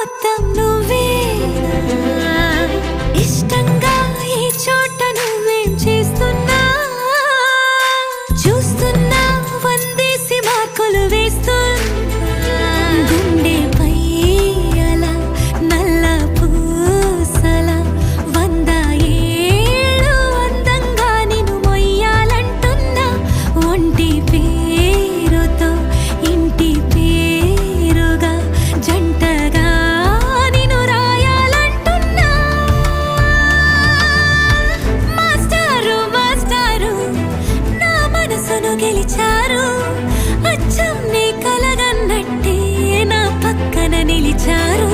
మొత్తం నువ్వేనా ఇష్టంగా ఈ చోట నువ్వేం చేస్తున్నా చూస్తున్నా వందేసి మార్కులు వేస్తున్నా గుండెపై అలా నల్ల పూసల 100 ఏళ్ళు అందంగా నిన్ను మొయ్యాలంటున్నా ఒంటి పేరుతో ఇంటి పేరుగా జంటగా నిన్ను రాయాలంటున్నా మాస్టారు మాస్టారు నా మనసును గెలిచారు అచ్చం నీ కలగన్నట్టే నా పక్కన నిలిచారు